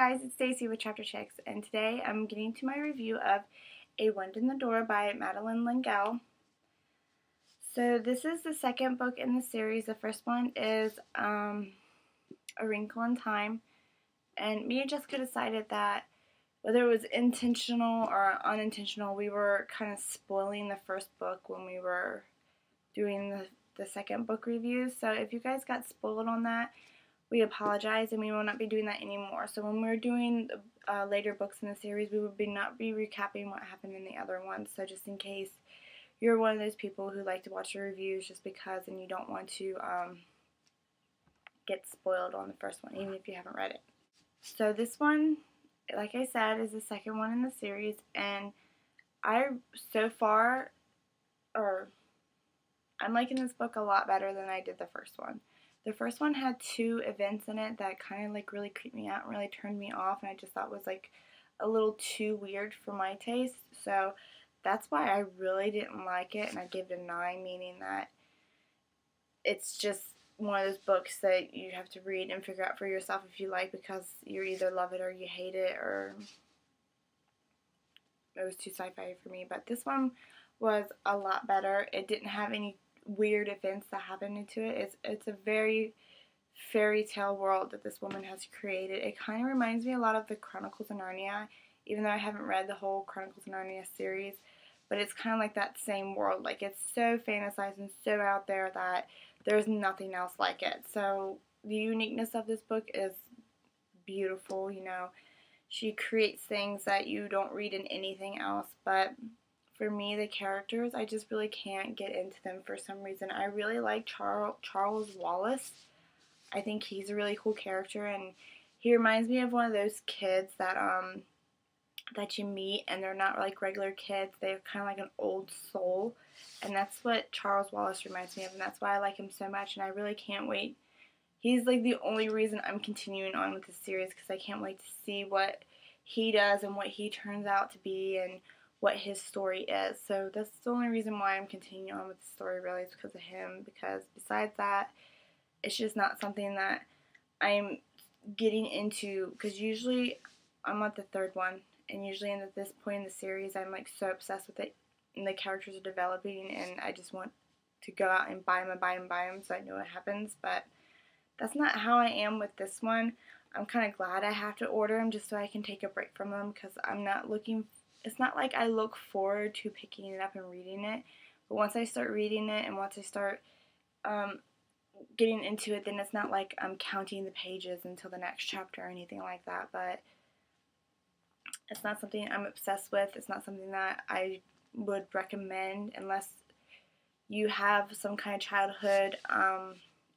guys, it's Stacy with Chapter Chicks, and today I'm getting to my review of A Wind in the Door by Madeleine L'engle. So this is the second book in the series. The first one is A Wrinkle in Time, and me and Jessica decided that whether it was intentional or unintentional, we were kind of spoiling the first book when we were doing the second book review. So if you guys got spoiled on that, we apologize, and we will not be doing that anymore. So when we're doing later books in the series, we would not be recapping what happened in the other ones. So just in case you're one of those people who like to watch the reviews just because and you don't want to get spoiled on the first one, even if you haven't read it. So this one, like I said, is the second one in the series, and I'm liking this book a lot better than I did the first one. The first one had two events in it that kind of like really creeped me out and really turned me off, and I just thought was like a little too weird for my taste. So that's why I really didn't like it, and I gave it a 9, meaning that it's just one of those books that you have to read and figure out for yourself if you like, because you either love it or you hate it, or it was too sci-fi for me. But this one was a lot better. It didn't have any weird events that happened into it. It's a very fairy tale world that this woman has created. It kind of reminds me a lot of the Chronicles of Narnia, even though I haven't read the whole Chronicles of Narnia series, but it's kind of like that same world. Like, it's so fantasized and so out there that there's nothing else like it. So the uniqueness of this book is beautiful. You know, she creates things that you don't read in anything else. But for me, the characters, I just really can't get into them for some reason. I really like Charles Wallace. I think he's a really cool character, and he reminds me of one of those kids that that you meet, and they're not like regular kids. They're kind of like an old soul, and that's what Charles Wallace reminds me of, and that's why I like him so much, and I really can't wait. He's like the only reason I'm continuing on with this series, because I can't wait to see what he does and what he turns out to be and what his story is. So that's the only reason why I'm continuing on with the story, really, is because of him. Because besides that, it's just not something that I'm getting into, because usually I'm at the third one, and usually at this point in the series I'm like so obsessed with it, and the characters are developing, and I just want to go out and buy them and buy them and buy them so I know what happens. But that's not how I am with this one. I'm kind of glad I have to order them just so I can take a break from them, because I'm not looking. It's not like I look forward to picking it up and reading it, but once I start reading it and once I start getting into it, then it's not like I'm counting the pages until the next chapter or anything like that. But it's not something I'm obsessed with. It's not something that I would recommend unless you have some kind of childhood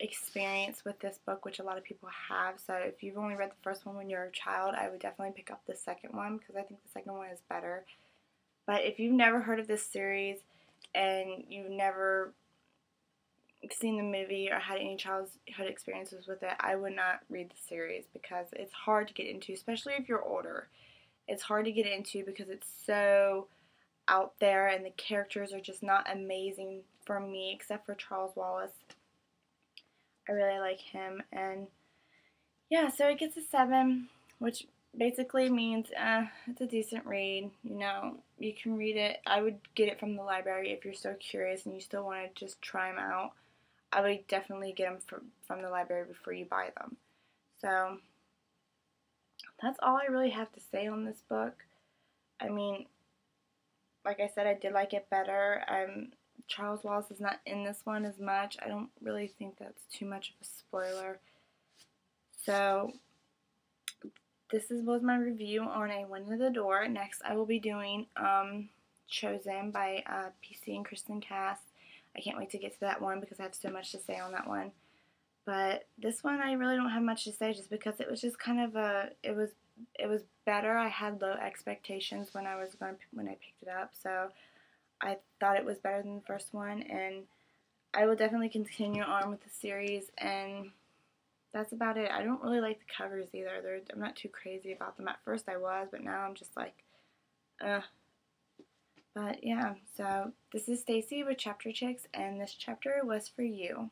experience with this book, which a lot of people have. So if you've only read the first one when you're a child, I would definitely pick up the second one, because I think the second one is better. But if you've never heard of this series and you've never seen the movie or had any childhood experiences with it, I would not read the series, because it's hard to get into, especially if you're older. It's hard to get into because it's so out there, and the characters are just not amazing for me, except for Charles Wallace. I really like him, and yeah, so it gets a 7, which basically means it's a decent read. You know, you can read it. I would get it from the library if you're so curious and you still want to just try them out. I would definitely get them from the library before you buy them. So that's all I really have to say on this book. I mean, like I said, I did like it better. Charles Wallace is not in this one as much. I don't really think that's too much of a spoiler. So this was my review on A Wind in the Door. Next, I will be doing Chosen by PC and Kristen Cass. I can't wait to get to that one because I have so much to say on that one. But this one, I really don't have much to say, just because it was just kind of it was better. I had low expectations when I picked it up, so I thought it was better than the first one, and I will definitely continue on with the series, and that's about it. I don't really like the covers either. I'm not too crazy about them. At first I was, but now I'm just like, But yeah, so this is Stacy with Chapter Chicks, and this chapter was for you.